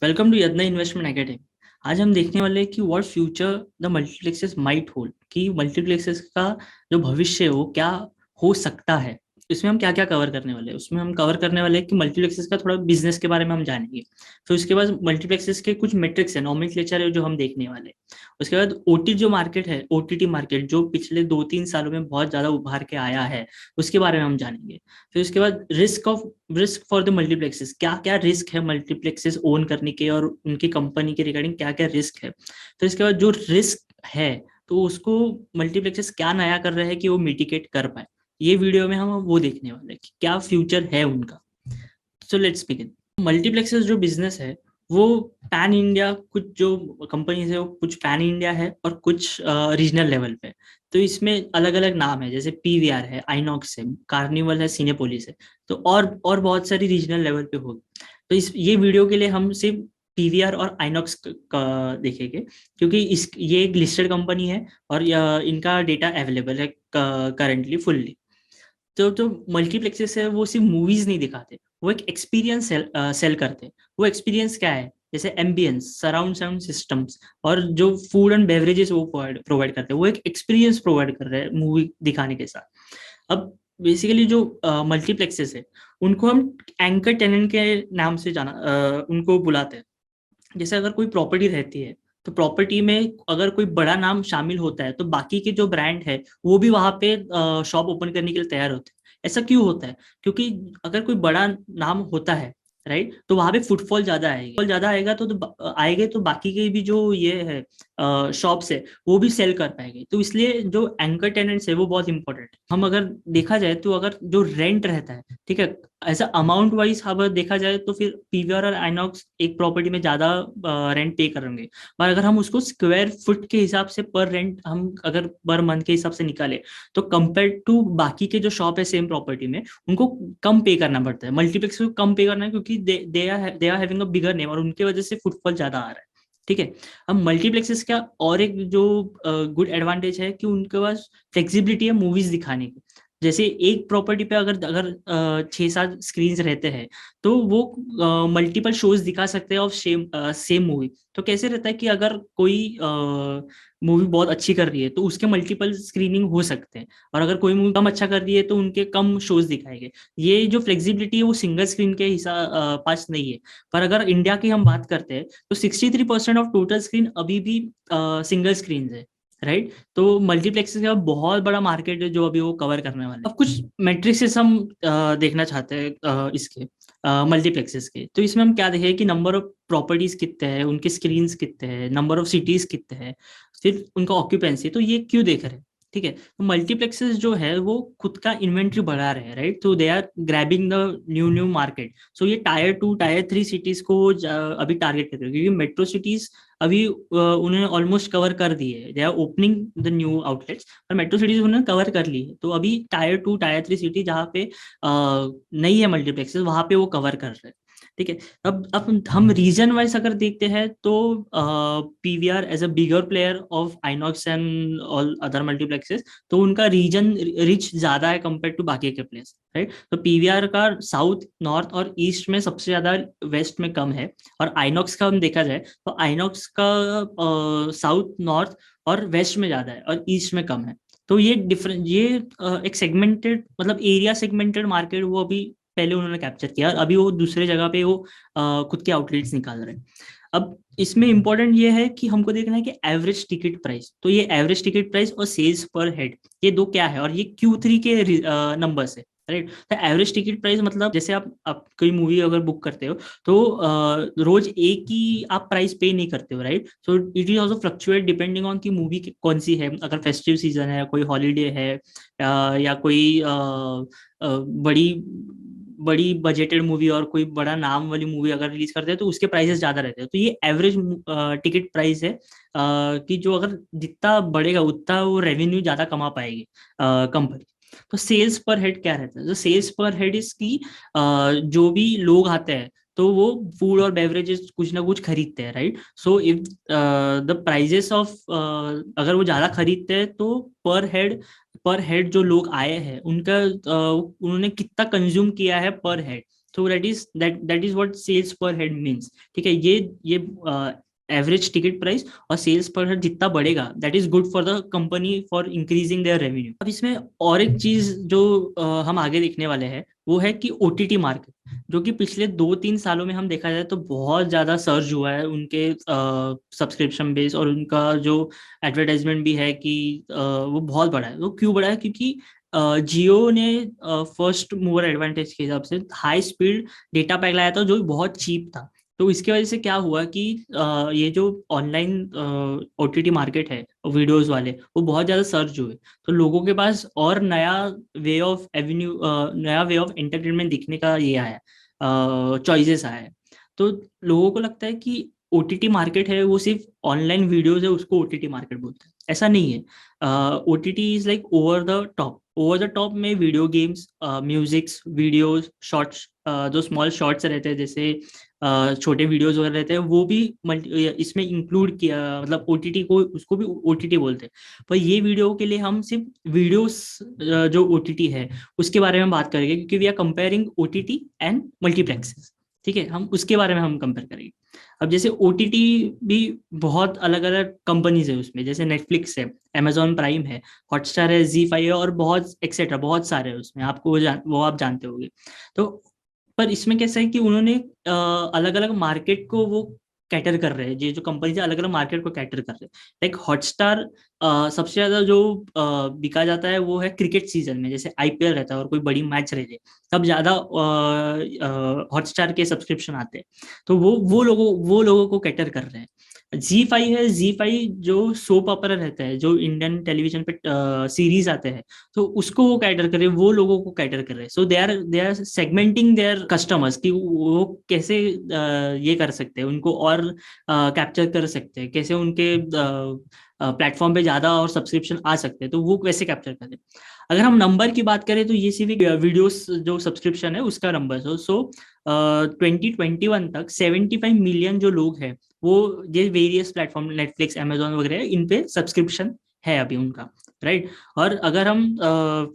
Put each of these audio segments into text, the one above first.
Welcome to Yadnya investment academy. आज हम देखने वाले हैं कि what future the multiplexes might hold, कि मल्टीप्लेक्सेस का जो भविष्य है वो क्या हो सकता है। इसमें हम क्या क्या कवर करने वाले हैं, उसमें हम कवर करने वाले हैं कि मल्टीप्लेक्सेस का थोड़ा बिजनेस के बारे में हम जानेंगे। फिर उसके बाद मल्टीप्लेक्सेस के कुछ मेट्रिक्स है, नॉमेनक्लेचर है जो हम देखने वाले हैं। उसके बाद ओटी जो मार्केट है, ओटीटी मार्केट जो पिछले 2-3 सालों में बहुत ज्यादा उभार के आया है, उसके बारे में हम जानेंगे। फिर उसके बाद रिस्क फॉर द मल्टीप्लेक्सेस, क्या क्या रिस्क है मल्टीप्लेक्सेस ओन करने के और उनकी कंपनी के रिगार्डिंग क्या क्या रिस्क है। फिर इसके बाद जो रिस्क है तो उसको मल्टीप्लेक्सेस क्या नया कर रहे हैं कि वो मिटिगेट कर पाए। ये वीडियो में हम वो देखने वाले हैं कि क्या फ्यूचर है उनका। So let's begin. मल्टीप्लेक्सेस जो बिजनेस है वो पैन इंडिया, कुछ जो कंपनीज है वो कुछ पैन इंडिया है और कुछ रीजनल लेवल पे। तो इसमें अलग अलग नाम है, जैसे पीवीआर है, आइनॉक्स है, कार्निवल है, सिनेपोलिस है। तो और बहुत सारी रीजनल लेवल पे होगी। तो इस ये वीडियो के लिए हम सिर्फ पीवीआर और आइनॉक्स का देखेंगे, क्योंकि इस ये एक लिस्टेड कंपनी है और इनका डेटा अवेलेबल है करंटली फुल्ली। तो जो मल्टीप्लेक्सेस है वो सिर्फ मूवीज नहीं दिखाते, वो एक एक्सपीरियंस सेल करते हैं। वो एक्सपीरियंस क्या है, जैसे एम्बियंस, सराउंड साउंड सिस्टम्स और जो फूड एंड बेवरेजेस वो प्रोवाइड करते हैं, वो एक एक्सपीरियंस प्रोवाइड कर रहे हैं मूवी दिखाने के साथ। अब बेसिकली जो मल्टीप्लेक्सेस है उनको हम एंकर टेनेंट के नाम से उनको बुलाते हैं। जैसे अगर कोई प्रॉपर्टी रहती है तो प्रॉपर्टी में अगर कोई बड़ा नाम शामिल होता है तो बाकी के जो ब्रांड है वो भी वहां पे शॉप ओपन करने के लिए तैयार होते हैं। ऐसा क्यों होता है? क्योंकि अगर कोई बड़ा नाम होता है, राइट, तो वहां पे फुटफॉल ज्यादा आएगा तो आएंगे तो बाकी के भी जो ये है शॉप्स है वो भी सेल कर पाएंगे। तो इसलिए जो एंकर टेनेंट्स है वो बहुत इंपॉर्टेंट है। हम अगर देखा जाए तो अगर जो रेंट रहता है, ठीक है, ऐसा अमाउंट वाइज अगर देखा जाए तो फिर पीवीआर और आइनॉक्स एक प्रॉपर्टी में ज्यादा रेंट पे करेंगे। पर अगर हम उसको स्क्वायर फुट के हिसाब से पर रेंट हम अगर पर मंथ के हिसाब से निकाले तो कंपेयर टू बाकी के जो शॉप है सेम प्रॉपर्टी में, उनको कम पे करना पड़ता है। मल्टीप्लेक्स को कम पे करना है क्योंकि they are having a bigger name और उनके वजह से फुटफॉल ज्यादा आ रहा है। ठीक है। अब मल्टीप्लेक्सेस का और एक जो गुड एडवांटेज है कि उनके पास फ्लेक्सिबिलिटी है मूवीज दिखाने की। जैसे एक प्रॉपर्टी पे अगर अगर 6-7 स्क्रीन रहते हैं तो वो मल्टीपल शोज दिखा सकते हैं ऑफ सेम मूवी। तो कैसे रहता है कि अगर कोई मूवी बहुत अच्छी कर रही है तो उसके मल्टीपल स्क्रीनिंग हो सकते हैं, और अगर कोई मूवी कम अच्छा कर रही है तो उनके कम शोज दिखाएंगे। ये जो फ्लेक्सिबिलिटी है वो सिंगल स्क्रीन के हिसाब पास नहीं है। पर अगर इंडिया की हम बात करते हैं तो 63% ऑफ टोटल स्क्रीन अभी भी सिंगल स्क्रीन है, राइट। तो मल्टीप्लेक्सेस का बहुत बड़ा मार्केट है जो अभी वो कवर करने वाले हैं। अब कुछ मैट्रिक्सेस हम देखना चाहते हैं इसके मल्टीप्लेक्सेस के। तो इसमें हम क्या देखें कि नंबर ऑफ प्रॉपर्टीज कितने हैं, उनके स्क्रीन कितने हैं, नंबर ऑफ सिटीज कितने हैं, फिर उनका ऑक्यूपेंसी। तो ये क्यों देख रहे हैं? ठीक है, तो मल्टीप्लेक्सेस जो है वो खुद का इन्वेंट्री बढ़ा रहे हैं, राइट। तो they are grabbing the new market. So ये टायर 2 टायर 3 सिटीज को अभी टारगेट कर रहे हैं, क्योंकि मेट्रो सिटीज अभी उन्होंने ऑलमोस्ट कवर कर दी है। They are opening the new outlets, और मेट्रो सिटीज उन्होंने कवर कर ली है। तो अभी टायर 2 टायर 3 सिटी जहाँ पे नहीं है मल्टीप्लेक्सेस वहां पे वो कवर कर रहे हैं। ठीक है। अब हम रीजन वाइज अगर देखते हैं तो PVR as a bigger player of INOX and all other multiplexes, तो उनका रीजन रिच ज्यादा है कंपेयर टू बाकी के प्लेयर्स, राइट। तो पीवीआर का साउथ, नॉर्थ और ईस्ट में सबसे ज्यादा, वेस्ट में कम है। और आइनॉक्स का हम देखा जाए तो आइनॉक्स का साउथ, नॉर्थ और वेस्ट में ज्यादा है और ईस्ट में कम है। तो ये डिफरेंट, ये एक सेगमेंटेड, मतलब एरिया सेगमेंटेड मार्केट वो अभी पहले उन्होंने कैप्चर किया और अभी वो दूसरे जगह पे वो खुद के आउटलेट्स निकाल रहे हैं। अब इसमें इंपॉर्टेंट ये है कि हमको देखना है कि एवरेज टिकट प्राइस, तो ये एवरेज टिकट प्राइस और सेल्स पर हेड, ये दो क्या है, और ये Q3 के नंबर्स है, राइट। तो एवरेज टिकट प्राइस मतलब जैसे आप कोई मूवी अगर बुक करते हो तो रोज एक ही आप प्राइस पे नहीं करते हो, right. So it is also fluctuate depending on की मूवी कौन सी है। अगर फेस्टिव सीजन है, कोई हॉलीडे है, या कोई बड़ी बड़ी बजटेड मूवी और कोई बड़ा नाम वाली मूवी अगर रिलीज करते हैं तो उसके प्राइसेस ज्यादा रहते हैं। तो ये एवरेज टिकट प्राइस है कि जो अगर जितना बढ़ेगा उतना वो रेवेन्यू ज्यादा कमा पाएगी कंपनी। तो सेल्स पर हेड क्या रहता है? तो सेल्स पर हेड इसकी जो भी लोग आते हैं तो वो फूड और बेवरेजेस कुछ ना कुछ खरीदते हैं, right. So if the prices of, अगर वो ज्यादा खरीदते हैं तो पर हेड जो लोग आए हैं उनका उन्होंने कितना कंज्यूम किया है पर हेड, तो दैट इज व्हाट सेल्स पर हेड मीन्स, ठीक है। ये एवरेज टिकट प्राइस और सेल्स पर हेड जितना बढ़ेगा that is good for the company for increasing there revenue. अब इसमें और एक चीज जो हम आगे देखने वाले हैं वो है कि ओटीटी मार्केट, जो कि पिछले 2-3 सालों में हम देखा जाए तो बहुत ज्यादा सर्ज हुआ है उनके सब्सक्रिप्शन बेस, और उनका जो एडवर्टाइजमेंट भी है कि वो बहुत बड़ा है। वो क्यों बड़ा है? क्योंकि जियो ने फर्स्ट मूवर एडवांटेज के हिसाब से हाई स्पीड डेटा पैक लाया था जो बहुत चीप था। तो इसकी वजह से क्या हुआ कि ये जो ऑनलाइन ओटीटी मार्केट है वीडियोस वाले, वो बहुत ज़्यादा सर्च हुए। तो लोगों के पास और नया वे ऑफ एंटरटेनमेंट दिखने का ये आया, चॉइसेस आया है। तो लोगों को लगता है कि ओटीटी मार्केट है वो सिर्फ ऑनलाइन वीडियोस है, उसको ओटीटी मार्केट बोलते हैं। ऐसा नहीं है। OTT is like over the top में video games, musics, videos, shorts, जो स्मॉल शॉर्ट्स रहते हैं, जैसे छोटे वीडियोस वगैरह रहते हैं, वो भी इसमें इंक्लूड किया, मतलब ओटीटी को, उसको भी ओटीटी बोलते हैं। पर ये वीडियो के लिए हम सिर्फ वीडियोस जो ओटीटी है उसके बारे में बात करेंगे, क्योंकि we are comparing OTT and multiplexes, ठीक है। हम उसके बारे में हम कंपेयर करेंगे। अब जैसे ओटीटी भी बहुत अलग अलग कंपनीज है उसमें, जैसे नेटफ्लिक्स है, अमेजॉन प्राइम है, हॉटस्टार है, जी5 है, और बहुत एक्सेट्रा बहुत सारे हैं उसमें, आपको वो आप जानते होंगे। तो पर इसमें कैसा है कि उन्होंने अलग अलग मार्केट को वो कैटर कर रहे हैं, ये जो कंपनी अलग अलग मार्केट को कैटर कर रहे हैं। लाइक हॉटस्टार सबसे ज्यादा जो बिका जाता है वो है क्रिकेट सीजन में, जैसे आईपीएल रहता है और कोई बड़ी मैच रहती है, तब ज्यादा हॉटस्टार के सब्सक्रिप्शन आते हैं। तो वो लोगों को कैटर कर रहे हैं। जी5 है, जी5 जो सोप ऑपरा रहता है, जो इंडियन टेलीविजन पे सीरीज आते हैं, तो उसको वो कैटर कर रहे हैं, वो लोगों को कैटर कर रहे हैं। So they are segmenting their customers कि वो कैसे ये कर सकते हैं, उनको और कैप्चर कर सकते हैं, कैसे उनके प्लेटफॉर्म पे ज्यादा और सब्सक्रिप्शन आ सकते हैं, तो वो कैसे कैप्चर करें। अगर हम नंबर की बात करें तो ये सिर्फ वीडियोस जो सब्सक्रिप्शन है उसका नंबर है। सो 2021 तक 75 मिलियन जो लोग हैं वो ये वेरियस प्लेटफॉर्म, नेटफ्लिक्स, अमेजोन वगैरह, इन पे सब्सक्रिप्शन है अभी उनका, राइट। और अगर हम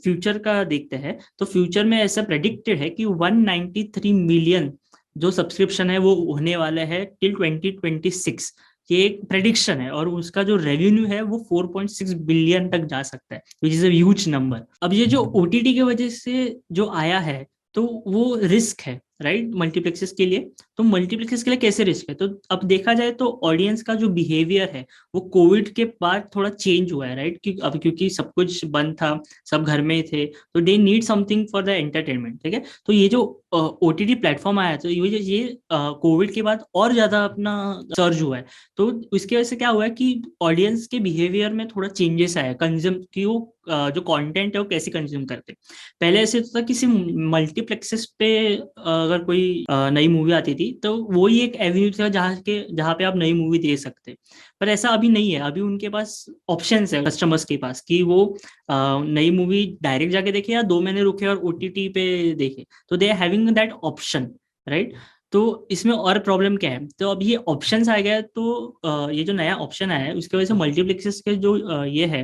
फ्यूचर का देखते हैं तो फ्यूचर में ऐसा प्रेडिक्टेड है कि 193 मिलियन जो सब्सक्रिप्शन है वो होने वाले हैं टिल 2026। ये एक प्रेडिक्शन है, और उसका जो रेवेन्यू है वो 4.6 बिलियन तक जा सकता है, which is a huge number. अब ये जो ओटीटी की वजह से जो आया है, तो वो रिस्क है, राइट, मल्टीप्लेक्सेस के लिए। तो मल्टीप्लेक्सेस के लिए कैसे रिस्क है? तो अब देखा जाए तो ऑडियंस का जो बिहेवियर है वो कोविड के बाद थोड़ा चेंज हुआ है, राइट। क्योंकि सब कुछ बंद था, सब घर में थे, तो they need something for the entertainment, ठीक है। तो ये जो ओटीटी प्लेटफॉर्म आया, तो ये कोविड के बाद और ज्यादा अपना सर्ज हुआ है। तो इसकी वजह से क्या हुआ है कि ऑडियंस के बिहेवियर में थोड़ा चेंजेस आया, कंज्यूम कि वो जो कंटेंट है वो कैसे कंज्यूम करते हैं। पहले ऐसे तो था कि सिर्फ मल्टीप्लेक्सेस पे अगर कोई नई मूवी आती थी तो वो ही एक एवेन्यू था जहाँ पे आप नई मूवी देख सकते। पर ऐसा अभी नहीं है। अभी उनके पास ऑप्शंस है, कस्टमर्स के पास, कि वो नई मूवी डायरेक्ट जाके देखे या 2 महीने रुके और ओटीटी पे देखे। तो they are having that option, right. तो इसमें और प्रॉब्लम क्या है? तो अब ये ऑप्शंस आ गया, तो ये जो नया ऑप्शन आया है उसकी वजह से मल्टीप्लेक्सेस के जो ये है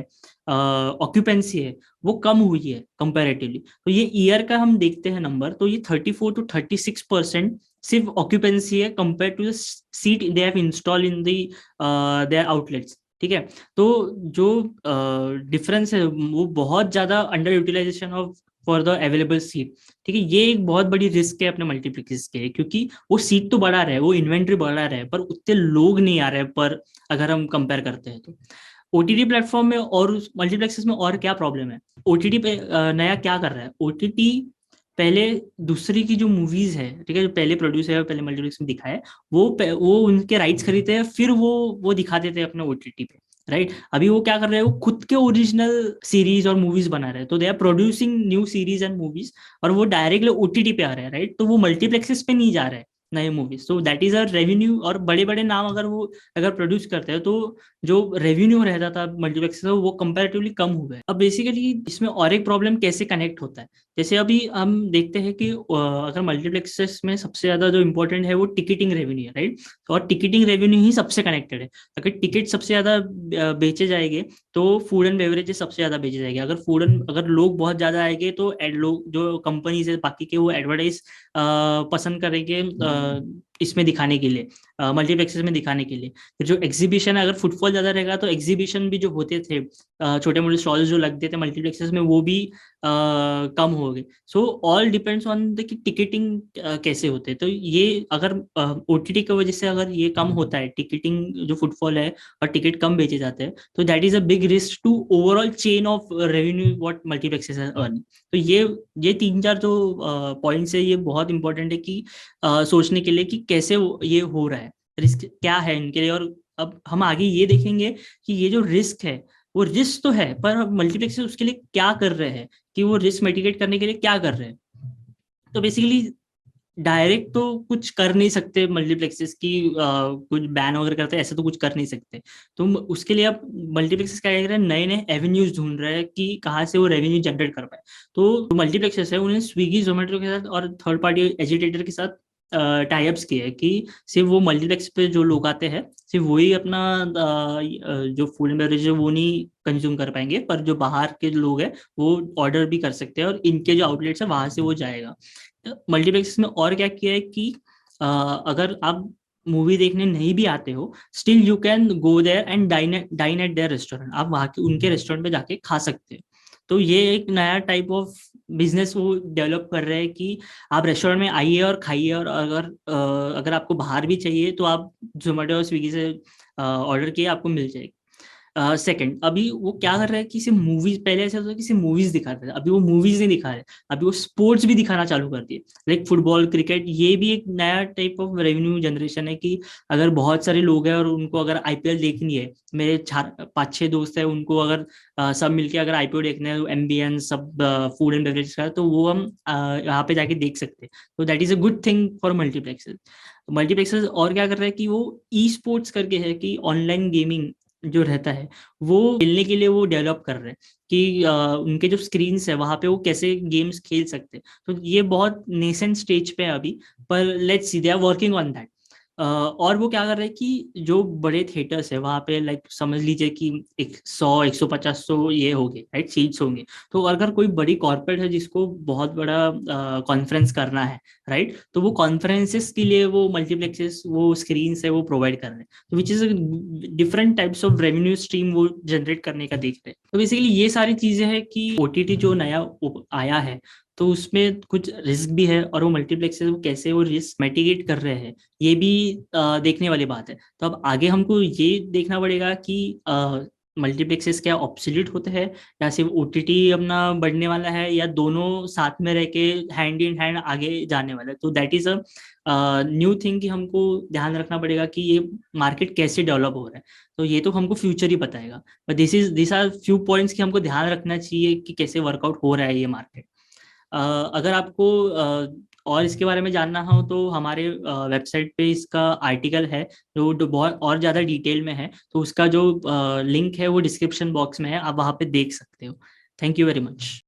ऑक्यूपेंसी है वो कम हुई है कंपैरेटिवली। तो ये ईयर का हम देखते हैं नंबर, तो ये 34 to 36% सिर्फ ऑक्यूपेंसी है compare to the seat they have install in the their outlets, ठीक है। तो जो डिफरेंस है वो बहुत ज्यादा under utilisation of for the available seat, ठीक है। ये एक बहुत बड़ी रिस्क है अपने मल्टीप्लेक्सेस के, क्योंकि वो सीट तो बढ़ा रहा है, वो इन्वेंट्री बढ़ा रहा है, पर उतने लोग नहीं आ रहे हैं। पर अगर हम कंपेयर करते हैं तो ओटीटी प्लेटफॉर्म में और मल्टीप्लेक्सेस में और क्या प्रॉब्लम है? ओटीटी पे नया क्या कर रहा है? ओटीटी पहले दूसरी की जो मूवीज है, ठीक है, जो पहले प्रोड्यूस है, पहले मल्टीप्लेक्स में दिखाया है, वो उनके राइट्स खरीदते हैं, फिर वो दिखा देते हैं अपने ओटीटी पे, राइट। अभी वो क्या कर रहे हैं? वो खुद के ओरिजिनल सीरीज और मूवीज बना रहे हैं, तो they are producing new series and movies, और वो डायरेक्टली ओटीटी पे आ रहे हैं, राइट। तो वो मल्टीप्लेक्सेस पे नहीं जा रहे हैं नए मूवीज, तो दैट इज अ रेवेन्यू। और बड़े बड़े नाम अगर प्रोड्यूस करते हैं तो जो रेवेन्यू रहता था मल्टीप्लेक्स से वो कंपैरेटिवली कम हुआ है। अब बेसिकली इसमें और एक प्रॉब्लम कैसे कनेक्ट होता है? जैसे अभी हम देखते हैं कि अगर मल्टीप्लेक्सेस में सबसे ज्यादा जो इम्पोर्टेंट है वो टिकटिंग रेवेन्यू है, राइट। और टिकटिंग रेवेन्यू ही सबसे कनेक्टेड है। अगर टिकट सबसे ज्यादा बेचे जाएंगे तो फूड एंड बेवरेजेस सबसे ज्यादा बेचे जाएंगे। अगर लोग बहुत ज्यादा आएंगे तो लोग जो कंपनीज है बाकी के वो एडवर्टाइज पसंद करेंगे इसमें दिखाने के लिए, मल्टीप्लेक्सेस में दिखाने के लिए। फिर जो एग्जीबिशन है, अगर फुटफॉल ज्यादा रहेगा तो एग्जीबिशन भी जो होते थे, छोटे मोटे स्टॉल्स जो लगते थे मल्टीप्लेक्सेस में, वो भी कम हो गए। So all depends on the कि टिकटिंग कैसे होते हैं। तो ये अगर ओटीटी की वजह से अगर ये कम होता है, टिकटिंग जो फुटफॉल है और टिकट कम बेचे जाते हैं, तो that is a big risk to overall chain of revenue what multiplexes earn. तो ये तीन चार जो पॉइंट्स है ये बहुत इंपॉर्टेंट है कि सोचने के लिए कि कैसे ये हो रहा है, रिस्क क्या है इनके लिए। और अब हम आगे ये देखेंगे कि ये जो रिस्क है वो रिस्क तो है, पर मल्टीप्लेक्स उसके लिए क्या कर रहे हैं, कि वो रिस्क मिटिगेट करने के लिए क्या कर रहे हैं। तो बेसिकली डायरेक्ट तो कुछ कर नहीं सकते मल्टीप्लेक्सेस की, कुछ बैन वगैरह करते हैं ऐसे तो कुछ कर नहीं सकते। तो उसके लिए अब मल्टीप्लेक्सेस क्या कर रहे हैं, नए नए एवेन्यूज ढूंढ रहे हैं कि कहाँ से वो रेवेन्यू जनरेट कर पाए। तो मल्टीप्लेक्सेस है उन्हें स्विगी जोमेटो के साथ और थर्ड पार्टी एजिटेटर के साथ टाइप्स किए हैं कि सिर्फ वो मल्टीप्लेक्स पे जो लोग आते हैं सिर्फ वही अपना जो फूड एंड बेवरेज है वो नहीं कंज्यूम कर पाएंगे, पर जो बाहर के लोग हैं वो ऑर्डर भी कर सकते हैं और इनके जो आउटलेट्स है वहां से वो जाएगा। मल्टीप्लेक्स में और क्या किया है कि अगर आप मूवी देखने नहीं भी आते हो, still you can go there and dine at their restaurant. आप वहाँ के उनके रेस्टोरेंट पे जाके खा सकते हैं। तो ये एक नया टाइप ऑफ बिजनेस वो डेवलप कर रहे हैं कि आप रेस्टोरेंट में आइए और खाइए, और अगर आपको बाहर भी चाहिए तो आप जोमेटो और स्विगी से ऑर्डर किए, आपको मिल जाएगी। सेकंड, अभी वो क्या कर रहा है कि सिर्फ मूवीज, पहले ऐसा होता था कि सिर्फ मूवीज दिखाते थे, अभी वो मूवीज नहीं दिखा रहे, अभी वो स्पोर्ट्स भी दिखाना चालू कर दिए, लाइक फुटबॉल क्रिकेट। ये भी एक नया टाइप ऑफ रेवेन्यू जनरेशन है कि अगर बहुत सारे लोग हैं और उनको अगर आईपीएल देखनी है, मेरे चार पाँच छह दोस्त हैं, उनको अगर सब मिलके अगर आईपीएल देखना है, एमबीएन सब फूड एंड बेवरेज का, तो वो हम यहाँ पे जाके देख सकते हैं। तो that is a good thing for multiplexes. Multiplexes और क्या कर रहे हैं कि वो ई स्पोर्ट्स करके है कि ऑनलाइन गेमिंग जो रहता है वो खेलने के लिए वो डेवलप कर रहे हैं कि उनके जो स्क्रीन है वहां पे वो कैसे गेम्स खेल सकते हैं। तो ये बहुत नेसेंट स्टेज पे है अभी, पर let's see they are working on that. और वो क्या कर रहे हैं कि जो बड़े थिएटर्स है वहां पे, लाइक समझ लीजिए कि 100 150 ये हो गए, राइट, सीट्स होंगे। तो अगर कोई बड़ी कॉर्पोरेट है जिसको बहुत बड़ा कॉन्फ्रेंस करना है, राइट, तो वो कॉन्फ्रेंसेस के लिए वो मल्टीप्लेक्सेस, वो स्क्रीन है वो प्रोवाइड कर रहे हैं। तो which is different types of revenue stream वो जनरेट करने का देख रहे हैं। तो बेसिकली ये सारी चीजें हैं कि ओटीटी जो नया आया है तो उसमें कुछ रिस्क भी है, और वो मल्टीप्लेक्सेस वो कैसे वो रिस्क मिटिगेट कर रहे हैं ये भी देखने वाली बात है। तो अब आगे हमको ये देखना पड़ेगा कि मल्टीप्लेक्सेस क्या ऑब्सोल्यूट होते हैं, या सिर्फ ओटीटी अपना बढ़ने वाला है, या दोनों साथ में रह के हैंड इन हैंड आगे जाने वाला है। तो that is a new thing कि हमको ध्यान रखना पड़ेगा कि ये मार्केट कैसे डेवलप हो रहा है। तो ये तो हमको फ्यूचर ही बताएगा, but this are few points कि हमको ध्यान रखना चाहिए कि कैसे वर्कआउट हो रहा है ये मार्केट। अगर आपको और इसके बारे में जानना हो तो हमारे वेबसाइट पे इसका आर्टिकल है जो बहुत और ज़्यादा डिटेल में है, तो उसका जो लिंक है वो डिस्क्रिप्शन बॉक्स में है, आप वहाँ पे देख सकते हो। Thank you very much.